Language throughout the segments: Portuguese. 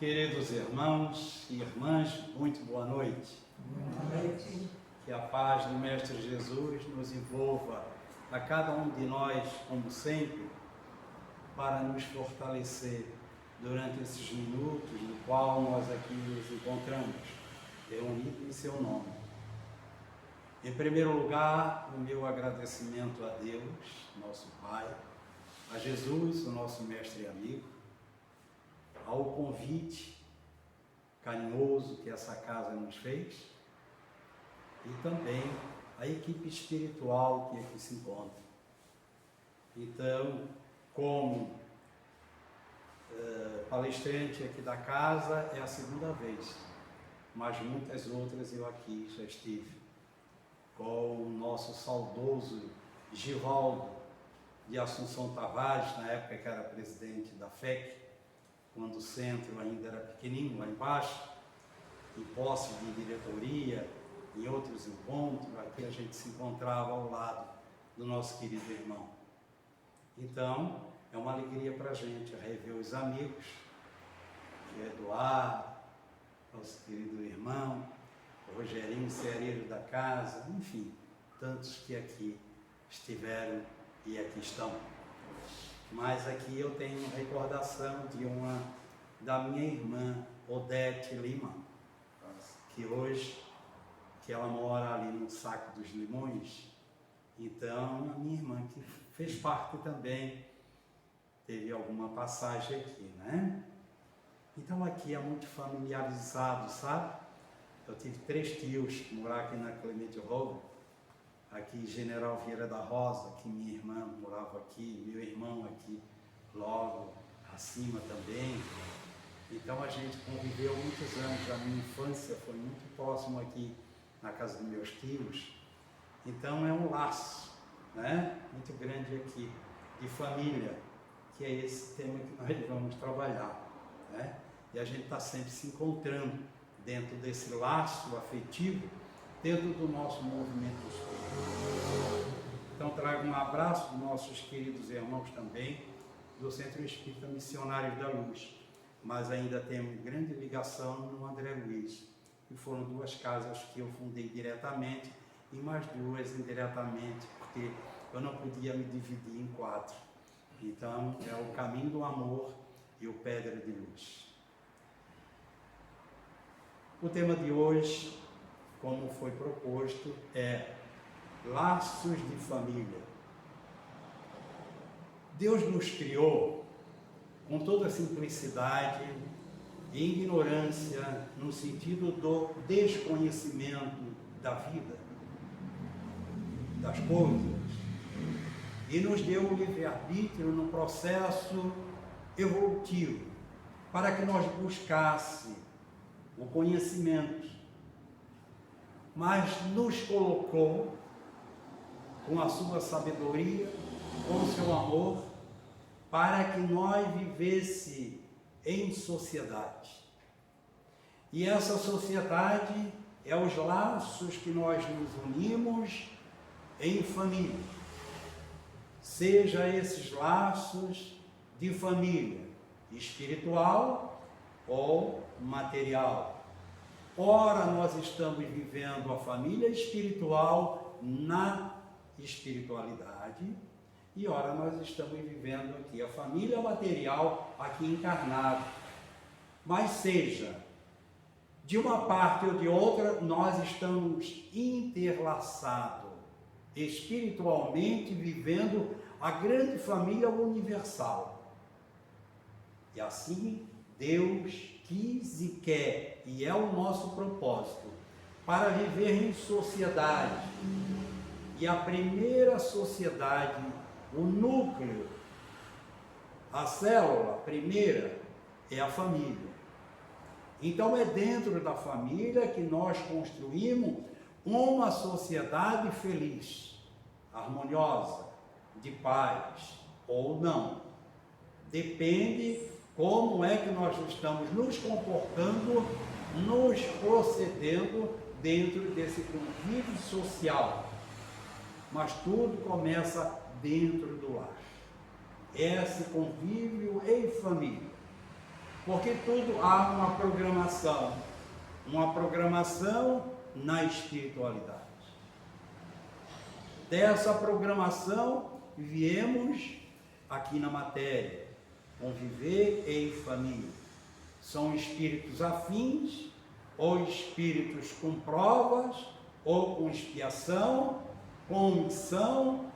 Queridos irmãos e irmãs, muito boa noite. Boa noite. Que a paz do Mestre Jesus nos envolva a cada um de nós, como sempre, para nos fortalecer durante esses minutos no qual nós aqui nos encontramos, reunidos em seu nome. Em primeiro lugar, o meu agradecimento a Deus, nosso Pai, a Jesus, o nosso mestre e amigo, ao convite carinhoso que essa casa nos fez e também a equipe espiritual que aqui se encontra. Então, como palestrante aqui da casa, é a segunda vez, mas muitas outras eu aqui já estive, com o nosso saudoso Givaldo de Assunção Tavares, na época que era presidente da FEC, quando o centro ainda era pequenininho, lá embaixo, em posse de diretoria, em outros encontros, aqui a gente se encontrava ao lado do nosso querido irmão. Então, é uma alegria para a gente rever os amigos, que é Eduardo, nosso querido irmão, o Rogerinho, ceareiro da casa, enfim, tantos que aqui estiveram e aqui estão. Mas aqui eu tenho recordação da minha irmã, Odete Lima, que hoje, que ela mora ali no Saco dos Limões, então a minha irmã que fez parte também, teve alguma passagem aqui, né? Então aqui é muito familiarizado, sabe? Eu tive 3 tios morar aqui na Clemente Road, aqui General Vieira da Rosa, que minha irmã morava aqui, meu irmão aqui logo acima também. Então a gente conviveu muitos anos, a minha infância foi muito próximo aqui na casa dos meus tios. Então é um laço, né, muito grande aqui, de família, que é esse tema que nós vamos trabalhar, né? E a gente está sempre se encontrando dentro desse laço afetivo, dentro do nosso movimento espírita. Então trago um abraço dos nossos queridos irmãos também, do Centro Espírita Missionários da Luz, mas ainda temos grande ligação no André Luiz, que foram 2 casas que eu fundei diretamente e mais 2 indiretamente, porque eu não podia me dividir em 4. Então é o Caminho do Amor e o Pedra de Luz. O tema de hoje, como foi proposto, é laços de família. Deus nos criou com toda simplicidade e ignorância no sentido do desconhecimento da vida, das coisas, e nos deu o livre-arbítrio no processo evolutivo para que nós buscássemos o conhecimento, mas nos colocou com a sua sabedoria, com o seu amor, para que nós vivesse em sociedade. E essa sociedade é os laços que nós nos unimos em família. Seja esses laços de família espiritual ou material. Ora, nós estamos vivendo a família espiritual na espiritualidade, e ora nós estamos vivendo aqui a família material aqui encarnado. Mas seja de uma parte ou de outra, nós estamos interlaçados espiritualmente, vivendo a grande família universal. E assim Deus quis e quer, e é o nosso propósito, para viver em sociedade. E a primeira sociedade, o núcleo, a célula primeira, é a família. Então é dentro da família que nós construímos uma sociedade feliz, harmoniosa, de paz ou não. Depende como é que nós estamos nos comportando, nos procedendo dentro desse convívio social. Mas tudo começa dentro do lar. Esse convívio em família. Porque tudo há uma programação na espiritualidade. Dessa programação viemos aqui na matéria, conviver em família. São espíritos afins, ou espíritos com provas, ou com expiação, com missão,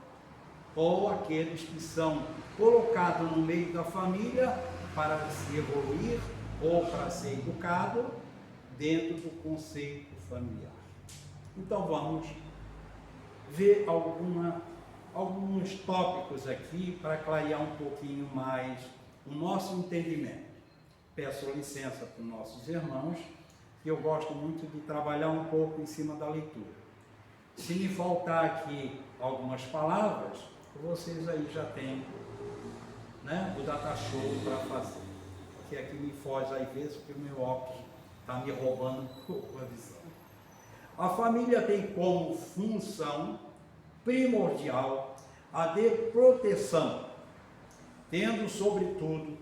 ou aqueles que são colocados no meio da família para se evoluir ou para ser educado dentro do conceito familiar. Então vamos ver alguns tópicos aqui para clarear um pouquinho mais o nosso entendimento. Peço licença para os nossos irmãos, que eu gosto muito de trabalhar um pouco em cima da leitura. Se me faltar aqui algumas palavras, vocês aí já têm, né, o data show para fazer. Porque aqui me foge às vezes, porque o meu óculos está me roubando um pouco a visão. A família tem como função primordial a de proteção, tendo, sobretudo,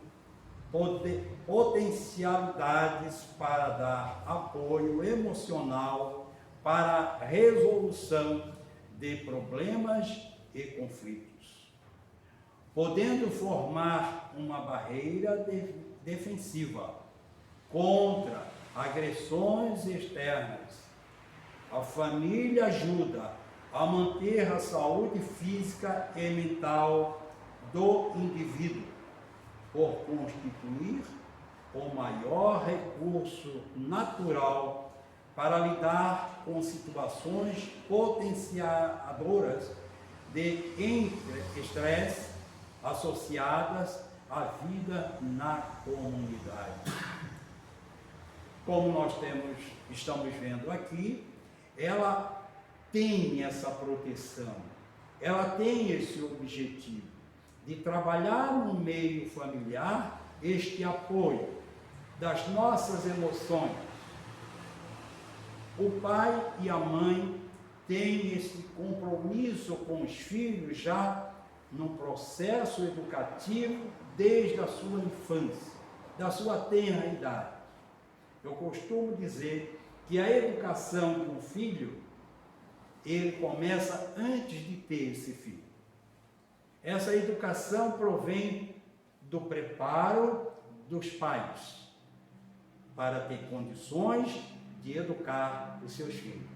potencialidades para dar apoio emocional para a resolução de problemas e conflitos, podendo formar uma barreira defensiva contra agressões externas. A família ajuda a manter a saúde física e mental do indivíduo, por constituir o maior recurso natural para lidar com situações potenciadoras de estresse associadas à vida na comunidade. Como nós estamos vendo aqui, ela tem essa proteção, ela tem esse objetivo de trabalhar no meio familiar este apoio das nossas emoções. O pai e a mãe têm esse compromisso com os filhos já no processo educativo desde a sua infância, da sua tenra idade. Eu costumo dizer que a educação de um filho, ele começa antes de ter esse filho. Essa educação provém do preparo dos pais para ter condições de educar os seus filhos.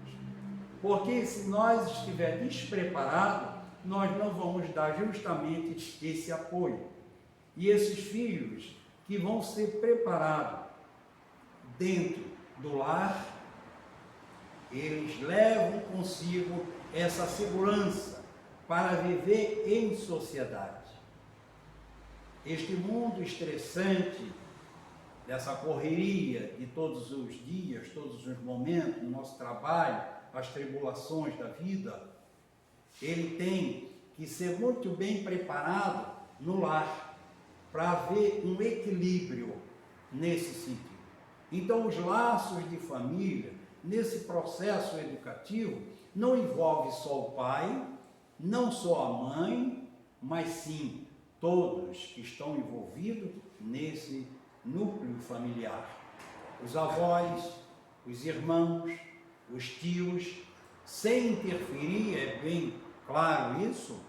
Porque se nós estivermos despreparados, nós não vamos dar justamente esse apoio. E esses filhos que vão ser preparados dentro do lar, eles levam consigo essa segurança para viver em sociedade. Este mundo estressante, dessa correria de todos os dias, todos os momentos, no nosso trabalho, as tribulações da vida, ele tem que ser muito bem preparado no lar, para haver um equilíbrio nesse sentido. Então, os laços de família, nesse processo educativo, não envolve só o pai, não só a mãe, mas sim todos que estão envolvidos nesse núcleo familiar. Os avós, os irmãos, os tios, sem interferir, é bem claro isso,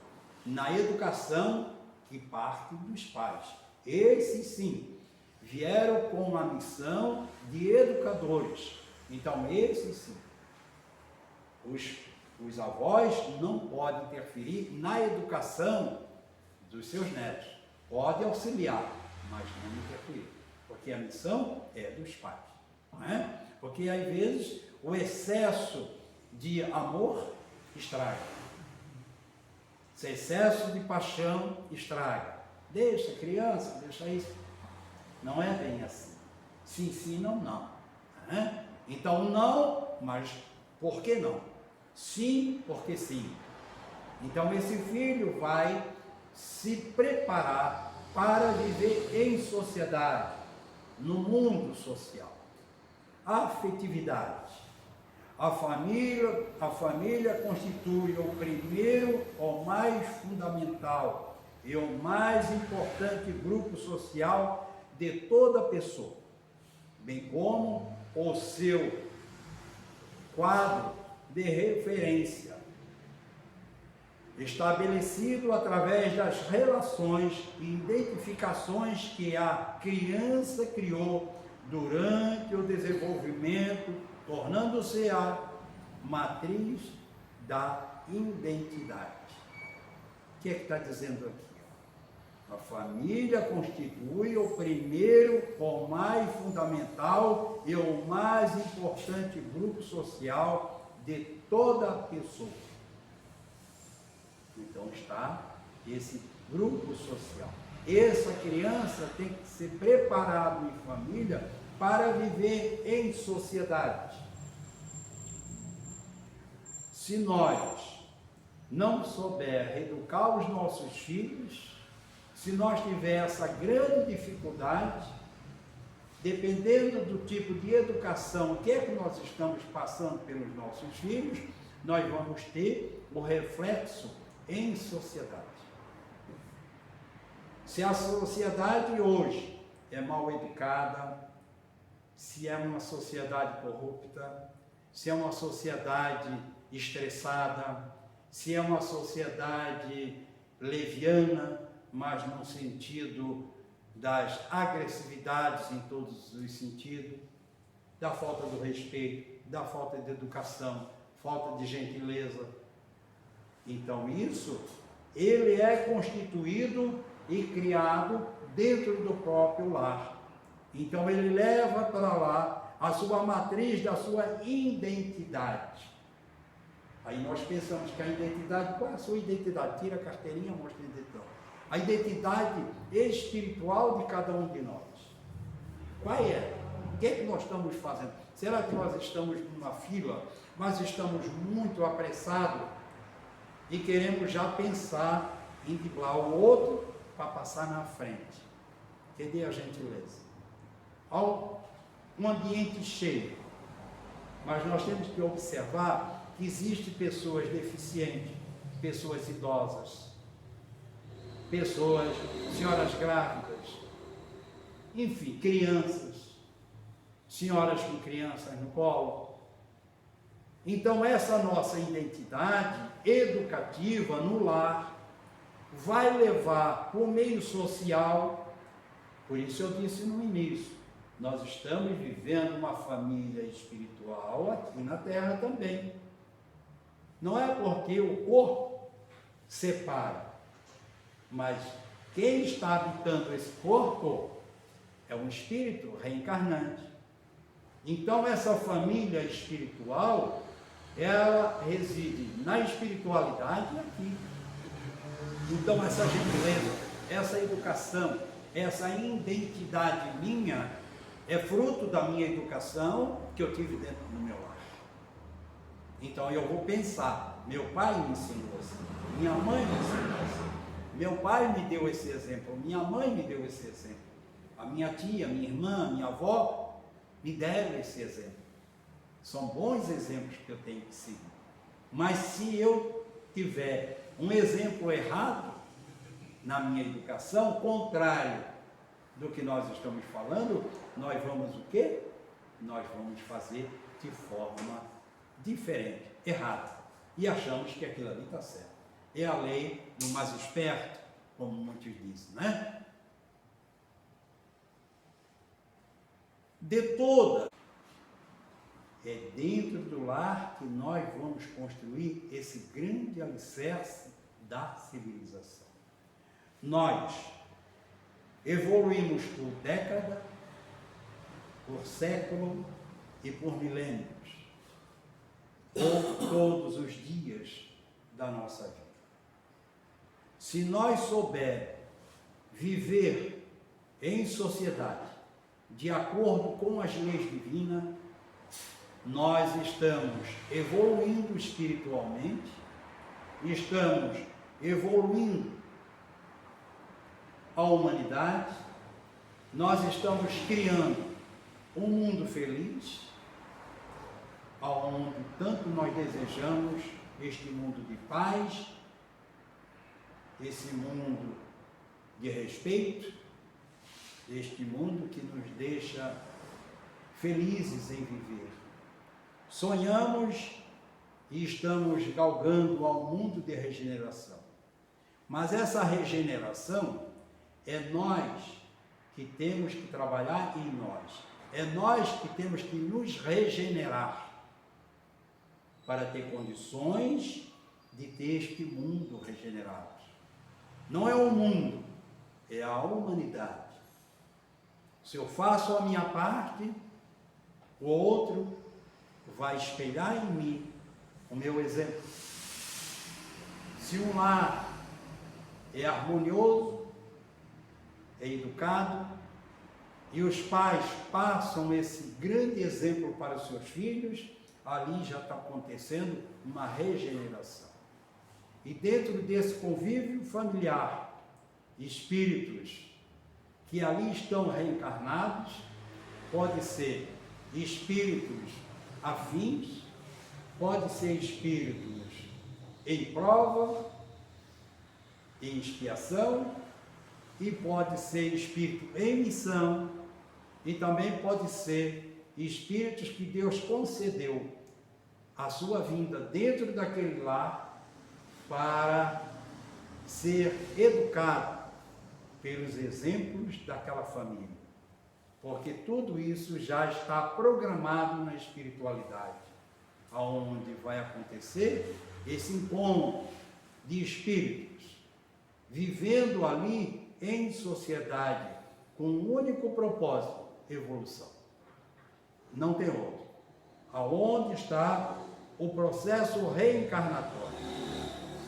na educação que parte dos pais. Esses sim, vieram com a missão de educadores. Então, esses sim. Os avós não podem interferir na educação dos seus netos. Podem auxiliar, mas não interferir. Porque a missão é dos pais. Não é? Porque, às vezes, o excesso de amor estraga. Esse excesso de paixão estraga. Deixa a criança, deixa isso. Não é bem assim. Se ensinam, não. Não é? Então, não, mas por que não? Sim, porque sim. Então, esse filho vai se preparar para viver em sociedade, no mundo social. Afetividade. A família constitui o primeiro, o mais fundamental e o mais importante grupo social de toda pessoa, bem como o seu quadro de referência, estabelecido através das relações e identificações que a criança criou durante o desenvolvimento, tornando-se a matriz da identidade. O que é que está dizendo aqui? A família constitui o primeiro, o mais fundamental e o mais importante grupo social de toda pessoa. Então está esse grupo social. Essa criança tem que ser preparada em família para viver em sociedade. Se nós não souber educar os nossos filhos, se nós tivermos essa grande dificuldade, dependendo do tipo de educação que é que nós estamos passando pelos nossos filhos, nós vamos ter o reflexo em sociedade. Se a sociedade hoje é mal educada, se é uma sociedade corrupta, se é uma sociedade estressada, se é uma sociedade leviana, mas no sentido das agressividades em todos os sentidos, da falta do respeito, da falta de educação, falta de gentileza. Então isso, ele é constituído e criado dentro do próprio lar. Então ele leva para lá a sua matriz da sua identidade. Aí nós pensamos que a identidade, qual é a sua identidade? Tira a carteirinha, mostra a identidade. A identidade espiritual de cada um de nós. Qual é? O que é que nós estamos fazendo? Será que nós estamos numa fila, mas estamos muito apressados e queremos já pensar em driblar o outro para passar na frente? Cadê a gentileza? Um ambiente cheio, mas nós temos que observar que existem pessoas deficientes, pessoas idosas, pessoas, senhoras grávidas, enfim, crianças, senhoras com crianças no colo. Então essa nossa identidade educativa no lar vai levar para o meio social. Por isso eu disse no início, nós estamos vivendo uma família espiritual aqui na Terra também. Não é porque o corpo separa, mas quem está habitando esse corpo é um espírito reencarnante. Então essa família espiritual, ela reside na espiritualidade aqui. Então essa gentileza, essa educação, essa identidade minha é fruto da minha educação que eu tive dentro do meu lar. Então eu vou pensar, meu pai me ensinou assim, minha mãe me ensinou assim, meu pai me deu esse exemplo, minha mãe me deu esse exemplo, a minha tia, minha irmã, minha avó me deram esse exemplo. São bons exemplos que eu tenho que seguir. Mas se eu tiver um exemplo errado na minha educação, contrário do que nós estamos falando, nós vamos o quê? Nós vamos fazer de forma diferente, errada. E achamos que aquilo ali está certo. É a lei do mais esperto, como muitos dizem, né? De toda, é dentro do lar que nós vamos construir esse grande alicerce da civilização. Nós evoluímos por década, por século e por milênios, ou todos os dias da nossa vida. Se nós soubermos viver em sociedade de acordo com as leis divinas, nós estamos evoluindo espiritualmente, estamos evoluindo a humanidade, nós estamos criando um mundo feliz, aonde tanto nós desejamos este mundo de paz, esse mundo de respeito, deste mundo que nos deixa felizes em viver. Sonhamos e estamos galgando ao mundo de regeneração. Mas essa regeneração é nós que temos que trabalhar em nós. É nós que temos que nos regenerar para ter condições de ter este mundo regenerado. Não é o mundo, é a humanidade. Se eu faço a minha parte, o outro vai espelhar em mim o meu exemplo. Se um lar é harmonioso, é educado, e os pais passam esse grande exemplo para os seus filhos, ali já está acontecendo uma regeneração. E dentro desse convívio familiar, espíritos que ali estão reencarnados, pode ser espíritos afins, pode ser espíritos em prova, em expiação, e pode ser espírito em missão, e também pode ser espíritos que Deus concedeu a sua vinda dentro daquele lar para ser educado pelos exemplos daquela família. Porque tudo isso já está programado na espiritualidade, aonde vai acontecer esse encontro de espíritos, vivendo ali em sociedade, com um único propósito: evolução. Não tem outro. Aonde está o processo reencarnatório?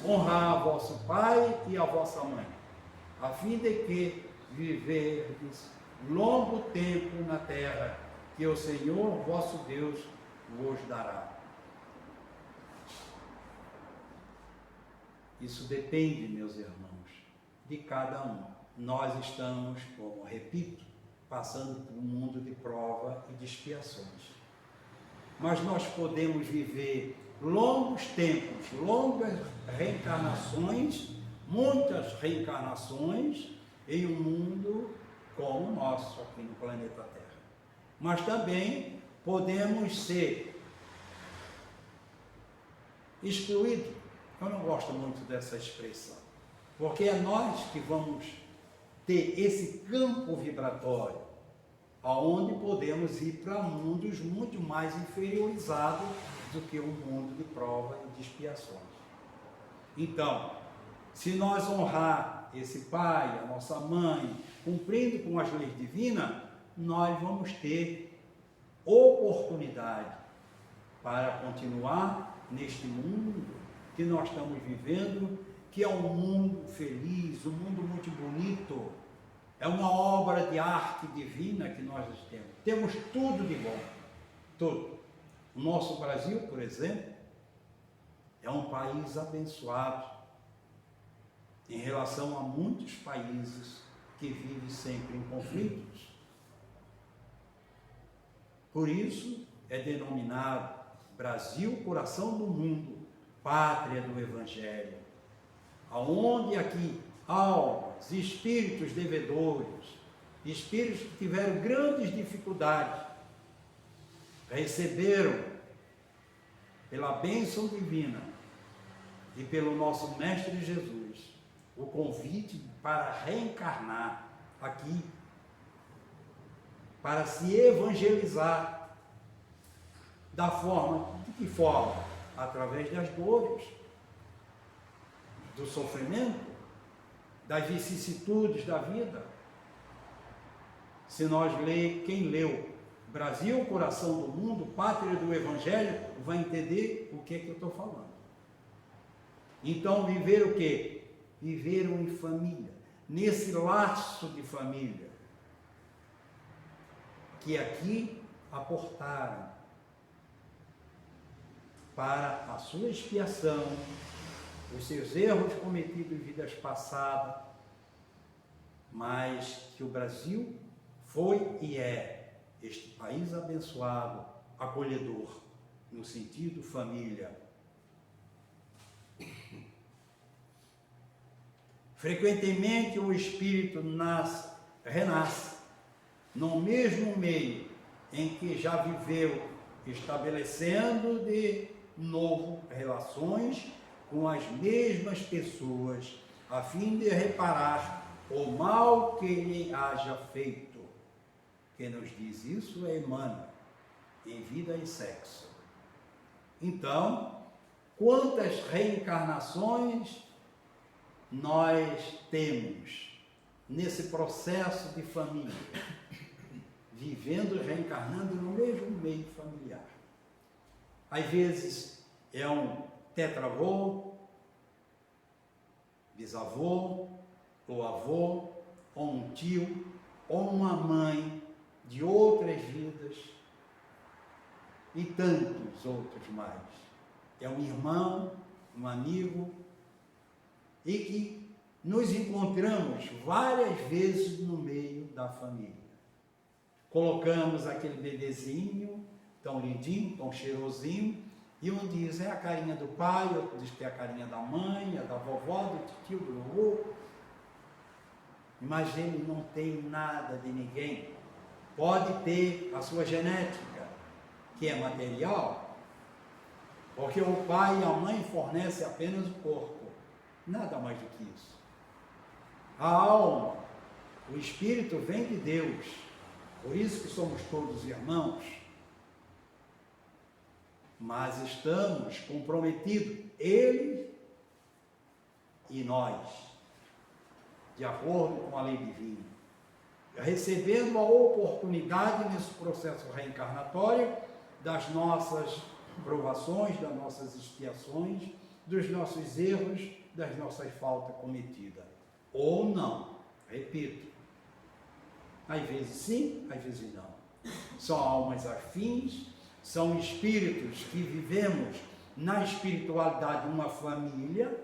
Honrar a vosso pai e a vossa mãe, a fim de que viverdes longo tempo na terra, que o Senhor vosso Deus vos dará. Isso depende, meus irmãos, de cada um. Nós estamos, como repito, passando por um mundo de prova e de expiações. Mas nós podemos viver longos tempos, longas reencarnações, muitas reencarnações em um mundo como o nosso, aqui no planeta Terra. Mas também podemos ser excluídos. Eu não gosto muito dessa expressão, porque é nós que vamos ter esse campo vibratório, aonde podemos ir para mundos muito mais inferiorizados do que um mundo de prova e de expiações. Então, se nós honrar esse pai, a nossa mãe, cumprindo com as leis divinas, nós vamos ter oportunidade para continuar neste mundo que nós estamos vivendo, que é um mundo feliz, um mundo muito bonito. É uma obra de arte divina que nós temos. Temos tudo de bom, tudo. O nosso Brasil, por exemplo, é um país abençoado em relação a muitos países que vivem sempre em conflitos. Por isso é denominado Brasil, coração do mundo, pátria do Evangelho, aonde aqui almas, espíritos devedores, espíritos que tiveram grandes dificuldades, receberam pela bênção divina e pelo nosso Mestre Jesus o convite para reencarnar aqui, para se evangelizar. Da forma, de que forma? Através das dores, do sofrimento, das vicissitudes da vida. Se nós quem leu Brasil, coração do mundo, pátria do Evangelho, vai entender o que é que eu estou falando. Então, viver o quê? Viveram em família, nesse laço de família, que aqui aportaram para a sua expiação, os seus erros cometidos em vidas passadas, mas que o Brasil foi e é este país abençoado, acolhedor, no sentido família. Frequentemente o espírito renasce no mesmo meio em que já viveu, estabelecendo de novo relações com as mesmas pessoas, a fim de reparar o mal que lhe haja feito. Quem nos diz isso é Emmanuel, em Vida e Sexo. Então, quantas reencarnações nós temos nesse processo de família, vivendo e reencarnando no mesmo meio familiar? Às vezes é um tetravô, bisavô, ou avô, ou um tio, ou uma mãe de outras vidas, e tantos outros mais. É um irmão, um amigo, e que nos encontramos várias vezes no meio da família. Colocamos aquele bebezinho, tão lindinho, tão cheirosinho, e um diz é a carinha do pai, outro diz que é a carinha da mãe, a da vovó, do tio, do avô. Mas ele não tem nada de ninguém. Pode ter a sua genética, que é material, porque o pai e a mãe fornecem apenas o corpo, nada mais do que isso. A alma, o espírito vem de Deus, por isso que somos todos irmãos, mas estamos comprometidos, ele e nós, de acordo com a lei divina, recebendo a oportunidade nesse processo reencarnatório das nossas provações, das nossas expiações, dos nossos erros, das nossas faltas cometidas. Ou não, repito, às vezes sim, às vezes não. São almas afins, são espíritos que vivemos na espiritualidade de uma família,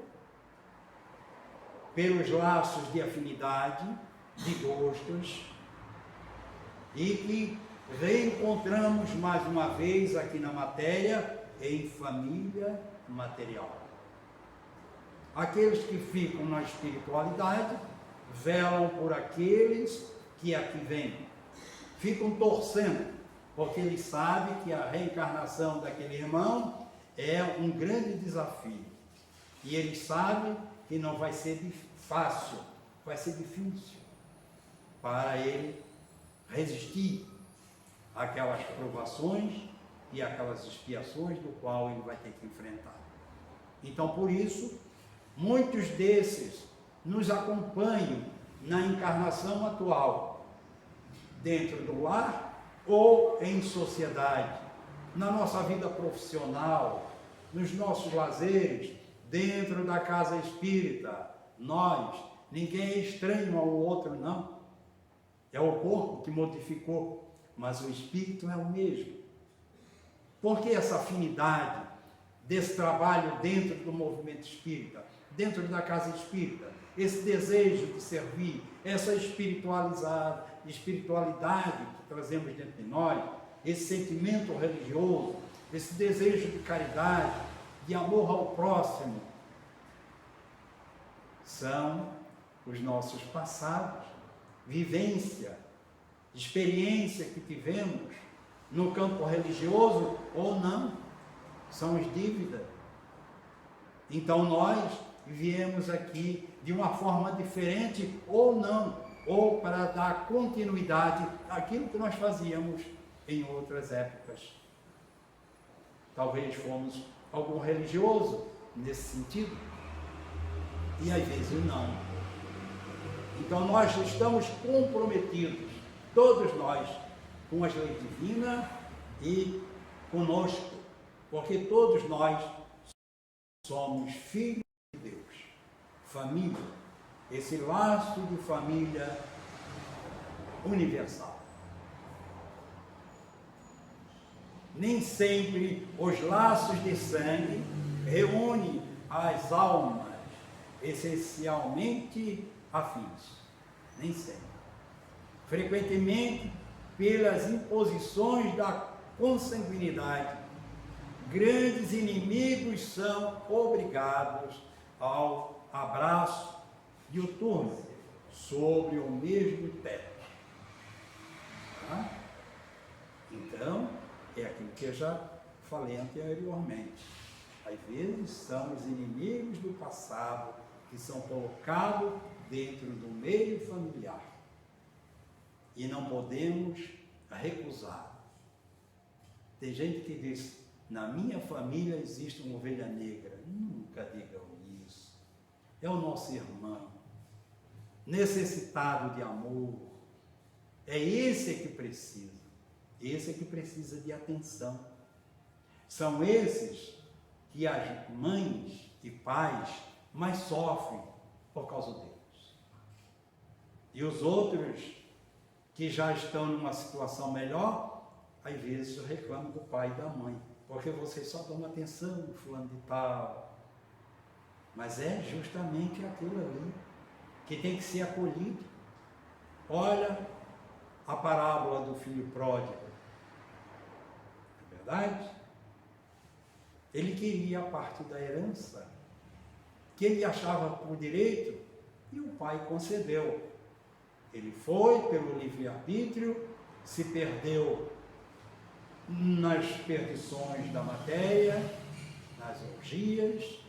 pelos laços de afinidade, de gostos, e que reencontramos mais uma vez aqui na matéria em família material. Aqueles que ficam na espiritualidade velam por aqueles que aqui vêm, ficam torcendo, porque eles sabem que a reencarnação daquele irmão é um grande desafio, e eles sabem que não vai ser fácil, vai ser difícil para ele resistir àquelas provações e àquelas expiações do qual ele vai ter que enfrentar. Então, por isso, muitos desses nos acompanham na encarnação atual, dentro do lar ou em sociedade, na nossa vida profissional, nos nossos lazeres, dentro da casa espírita. Nós, ninguém é estranho ao outro, não. É o corpo que modificou, mas o espírito é o mesmo. Por que essa afinidade desse trabalho dentro do movimento espírita, dentro da casa espírita? Esse desejo de servir, essa espiritualidade que trazemos dentro de nós, esse sentimento religioso, esse desejo de caridade, de amor ao próximo, são os nossos passados, vivência, experiência que tivemos no campo religioso ou não, são as dívidas. Então nós viemos aqui de uma forma diferente ou não, ou para dar continuidade àquilo que nós fazíamos em outras épocas. Talvez fomos algum religioso nesse sentido, e às vezes não. Então nós estamos comprometidos, todos nós, com as leis divinas e conosco, porque todos nós somos filhos de Deus, família, esse laço de família universal. Nem sempre os laços de sangue reúnem as almas essencialmente afins, nem sempre. Frequentemente, pelas imposições da consanguinidade, grandes inimigos são obrigados ao abraço diuturno sobre o mesmo teto. que eu já falei anteriormente. Às vezes são os inimigos do passado que são colocados dentro do meio familiar. E não podemos recusar. Tem gente que diz, na minha família existe uma ovelha negra. Nunca digam isso. É o nosso irmão, necessitado de amor. É esse que precisa. Esse que precisa de atenção. São esses que as mães e pais mais sofrem por causa deles. E os outros que já estão numa situação melhor, às vezes reclamam do pai e da mãe, porque vocês só dão atenção no fulano de tal. Mas é justamente aquilo ali que tem que ser acolhido. Olha a parábola do filho pródigo. É verdade? Ele queria a parte da herança que ele achava por direito e o pai concedeu. Ele foi pelo livre-arbítrio, se perdeu nas perdições da matéria, nas orgias,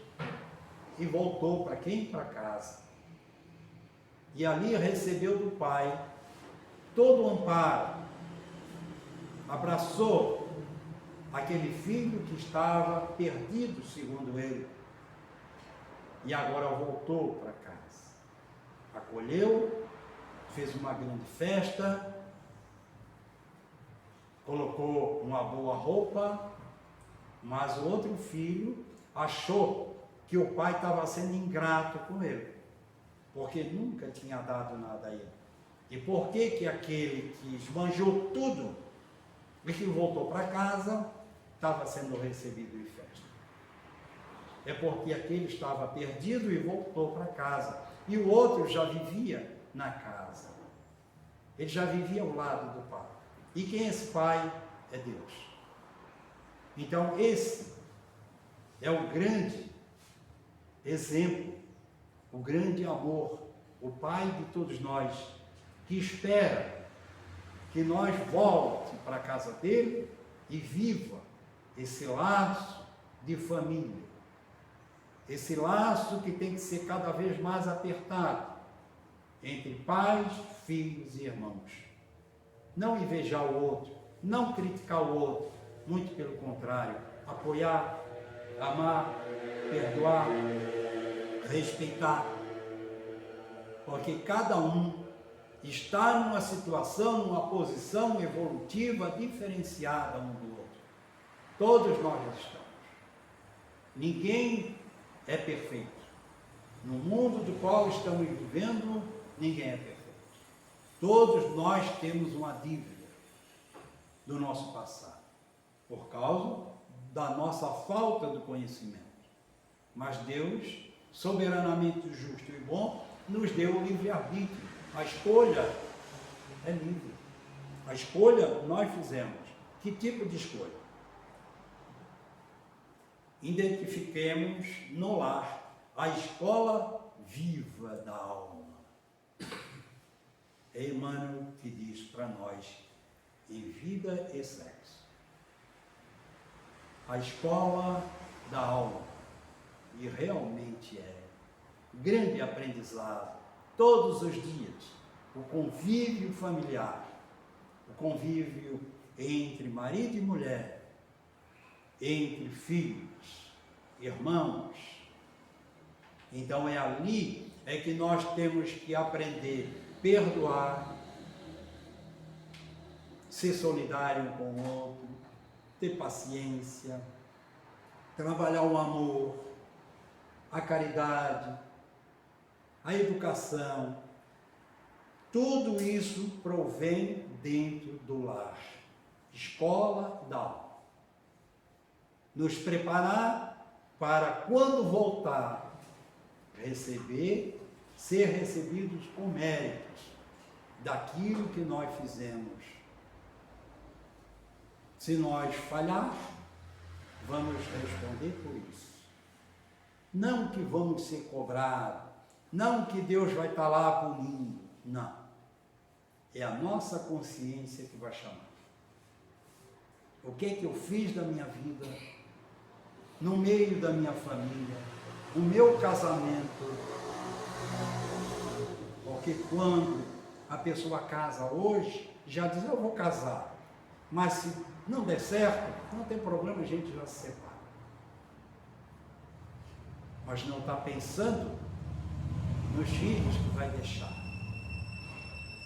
e voltou para quem? Para casa. E ali recebeu do pai todo o amparo, abraçou aquele filho que estava perdido, segundo ele, e agora voltou para casa. Acolheu, fez uma grande festa, colocou uma boa roupa, mas o outro filho achou que o pai estava sendo ingrato com ele, porque nunca tinha dado nada a ele. E por que aquele que esbanjou tudo e que voltou para casa estava sendo recebido em festa? É porque aquele estava perdido e voltou para casa, e o outro já vivia na casa. Ele já vivia ao lado do pai. E quem é esse pai? É Deus. Então esse é o grande exemplo, o grande amor, o pai de todos nós, que espera que nós volte para a casa dele e viva esse laço de família. Esse laço que tem que ser cada vez mais apertado entre pais, filhos e irmãos. Não invejar o outro, não criticar o outro, muito pelo contrário, apoiar, amar, perdoar, respeitar, porque cada um está numa situação, numa posição evolutiva diferenciada um do outro. Todos nós estamos. Ninguém é perfeito. No mundo do qual estamos vivendo, ninguém é perfeito. Todos nós temos uma dívida do nosso passado, por causa da nossa falta de conhecimento. Mas Deus, soberanamente justo e bom, nos deu o livre-arbítrio. A escolha é livre. A escolha nós fizemos. Que tipo de escolha? Identifiquemos no lar a escola viva da alma. É Emmanuel que diz para nós, em vida e sexo. A escola da alma. E realmente é grande aprendizado, todos os dias, o convívio familiar, o convívio entre marido e mulher, entre filhos, irmãos. Então é ali que nós temos que aprender a perdoar, ser solidário um com o outro, ter paciência, trabalhar o amor, a caridade, a educação. Tudo isso provém dentro do lar, escola da alma. Nos preparar para, quando voltar, ser recebidos com méritos daquilo que nós fizemos. Se nós falhar, vamos responder por isso. Não que vamos ser cobrados, não que Deus vai estar lá punindo, não. É a nossa consciência que vai chamar. O que é que eu fiz da minha vida, no meio da minha família, o meu casamento. Porque quando a pessoa casa hoje, já diz, eu vou casar. Mas se não der certo, não tem problema, a gente já se separa. Mas não está pensando nos filhos que vai deixar.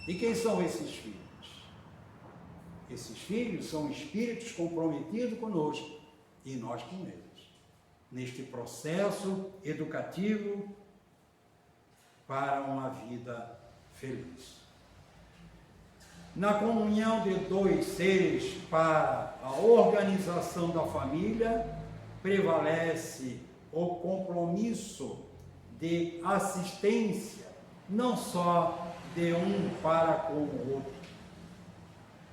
E quem são esses filhos? Esses filhos são espíritos comprometidos conosco e nós com eles, neste processo educativo para uma vida feliz. Na comunhão de dois seres para a organização da família, prevalece o compromisso de assistência, não só de um para com o outro,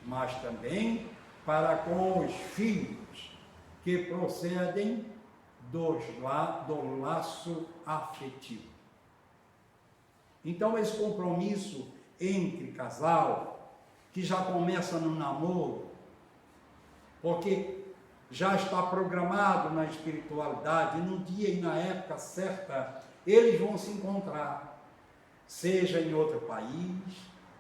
mas também para com os filhos que procedem do laço afetivo. Então, esse compromisso entre casal, que já começa no namoro, porque já está programado na espiritualidade, no dia e na época certa, eles vão se encontrar, seja em outro país,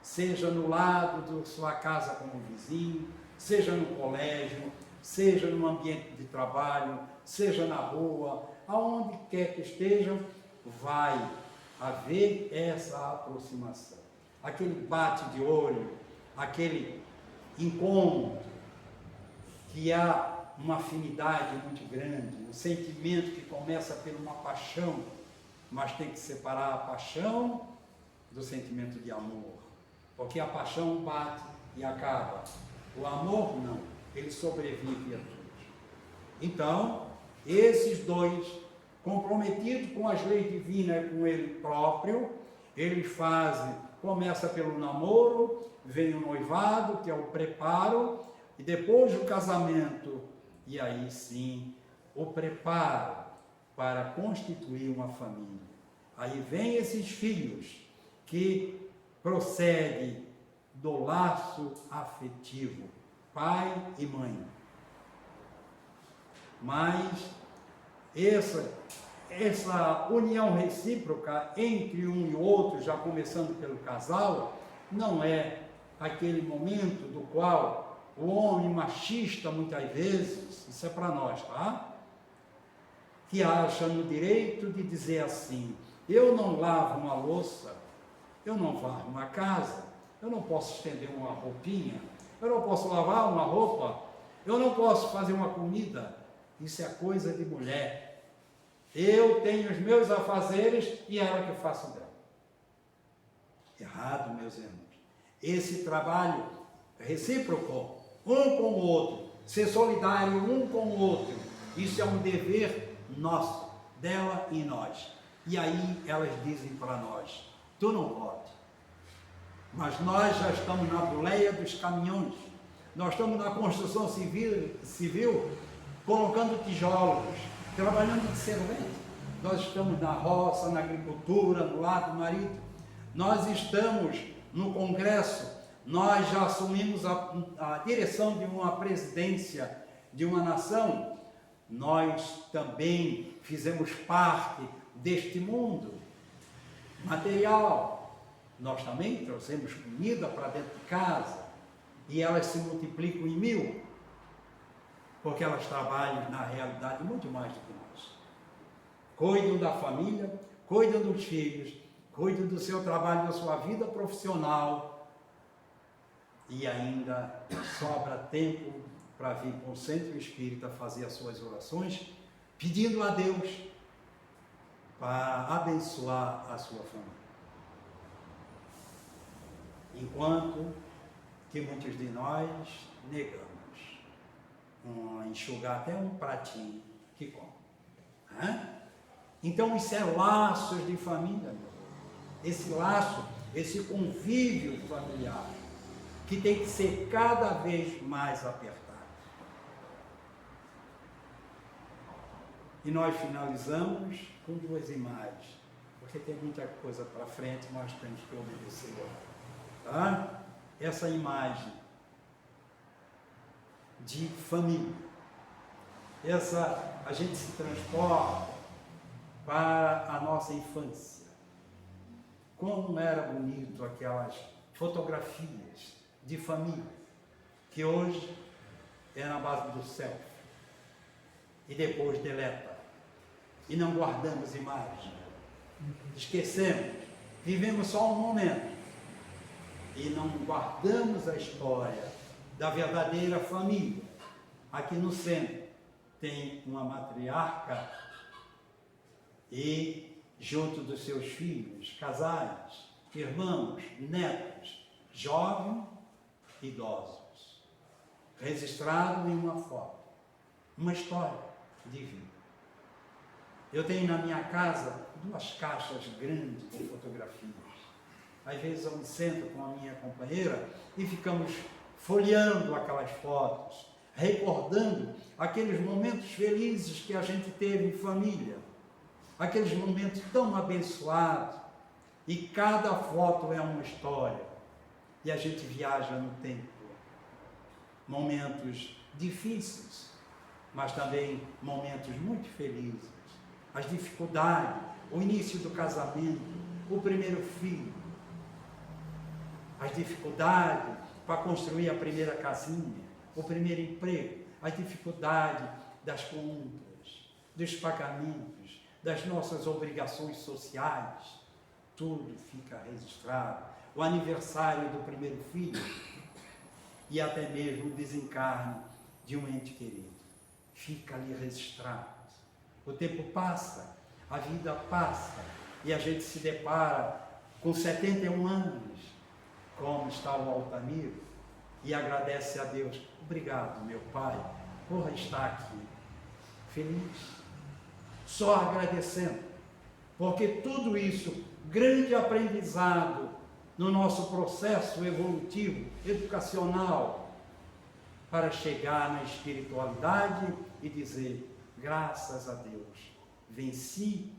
seja no lado da sua casa como vizinho, seja no colégio, seja no ambiente de trabalho, seja na rua, aonde quer que estejam, vai haver essa aproximação. Aquele bate de olho, aquele encontro, que há uma afinidade muito grande, um sentimento que começa por uma paixão, mas tem que separar a paixão do sentimento de amor, porque a paixão bate e acaba, o amor não, ele sobrevive a tudo. Então, esses dois, comprometidos com as leis divinas e com ele próprio, eles fazem, começa pelo namoro, vem o noivado, que é o preparo, e depois o casamento, e aí sim, o preparo para constituir uma família. Aí vem esses filhos que procedem do laço afetivo, pai e mãe. Mas essa união recíproca entre um e outro, já começando pelo casal, não é aquele momento do qual o homem machista, muitas vezes, isso é para nós, tá? Que acha no direito de dizer assim, eu não lavo uma louça, eu não varro uma casa, eu não posso estender uma roupinha, eu não posso lavar uma roupa, eu não posso fazer uma comida, isso é coisa de mulher. Eu tenho os meus afazeres e ela que faça dela. Errado, meus irmãos. Esse trabalho recíproco, um com o outro, ser solidário um com o outro, isso é um dever nosso, dela e nós. E aí elas dizem para nós, tu não pode. Mas nós já estamos na boleia dos caminhões, nós estamos na construção civil colocando tijolos, trabalhando de servente. Nós estamos na roça, na agricultura, no lar do marido. Nós estamos no Congresso, nós já assumimos a direção de uma presidência de uma nação. Nós também fizemos parte deste mundo material. Nós também trouxemos comida para dentro de casa e elas se multiplicam em 1000, porque elas trabalham na realidade muito mais do que nós. Cuidam da família, cuidam dos filhos, cuidam do seu trabalho, da sua vida profissional e ainda sobra tempo para vir com o Centro Espírita fazer as suas orações, pedindo a Deus para abençoar a sua família. Enquanto que muitos de nós negamos enxugar até um pratinho que come. Então isso é laços de família, meu. Esse laço, esse convívio familiar, que tem que ser cada vez mais apertado. E nós finalizamos com 2 imagens, porque tem muita coisa para frente, mas temos que obedecer. Tá? Essa imagem de família. A gente se transporta para a nossa infância. Como era bonito aquelas fotografias de família, que hoje é na base do selfie, e depois deleta, e não guardamos imagem, esquecemos, vivemos só um momento, e não guardamos a história da verdadeira família. Aqui no centro tem uma matriarca e junto dos seus filhos, casais, irmãos, netos, jovens, idosos, registrado em uma foto, uma história de vida. Eu tenho na minha casa 2 caixas grandes de fotografias. Às vezes eu me sento com a minha companheira e ficamos folheando aquelas fotos, recordando aqueles momentos felizes que a gente teve em família, aqueles momentos tão abençoados, e cada foto é uma história, e a gente viaja no tempo. Momentos difíceis, mas também momentos muito felizes, as dificuldades, o início do casamento, o primeiro filho, as dificuldades para construir a primeira casinha, o primeiro emprego, as dificuldades das contas, dos pagamentos, das nossas obrigações sociais, tudo fica registrado. O aniversário do primeiro filho e até mesmo o desencarne de um ente querido, fica ali registrado. O tempo passa, a vida passa, e a gente se depara com 71 anos, como está o Altamiro, e agradece a Deus. Obrigado, meu Pai, por estar aqui, feliz, só agradecendo, porque tudo isso, grande aprendizado no nosso processo evolutivo, educacional, para chegar na espiritualidade e dizer, graças a Deus, venci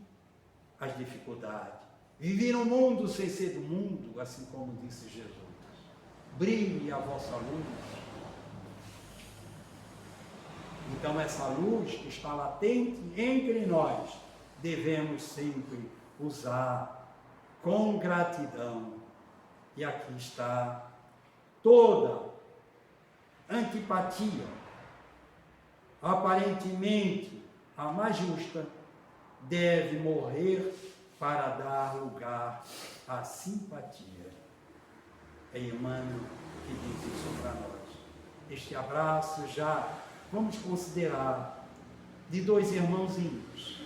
as dificuldades, vivi no mundo sem ser do mundo, assim como disse Jesus, brilhe a vossa luz. Então essa luz que está latente entre nós, devemos sempre usar com gratidão. E aqui está toda antipatia, aparentemente a mais justa, deve morrer para dar lugar à simpatia. É Emmanuel que diz isso para nós. Este abraço já vamos considerar de 2 irmãozinhos,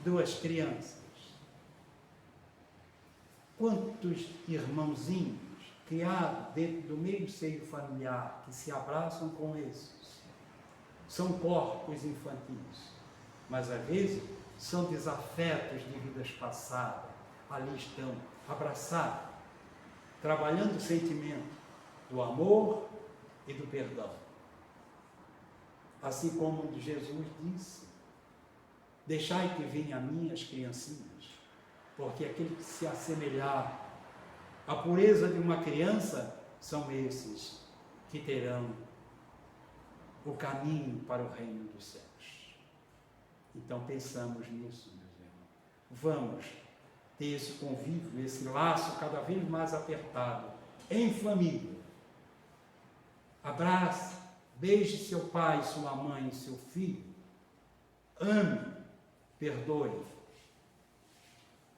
2 crianças. Quantos irmãozinhos criados dentro do meio seio familiar que se abraçam com esses? São corpos infantis, mas às vezes são desafetos de vidas passadas. Ali estão abraçados, trabalhando o sentimento do amor e do perdão. Assim como Jesus disse, deixai que venham a mim as criancinhas, porque aquele que se assemelhar à pureza de uma criança, são esses que terão o caminho para o reino dos céus. Então pensamos nisso, meus irmãos. Vamos ter esse convívio, esse laço cada vez mais apertado, em família. Abrace, beije seu pai, sua mãe, seu filho. Ame, perdoe,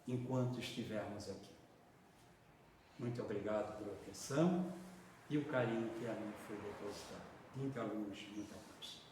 enquanto estivermos aqui. Muito obrigado pela atenção e o carinho que a mim foi depositado. Muita luz, muita paz.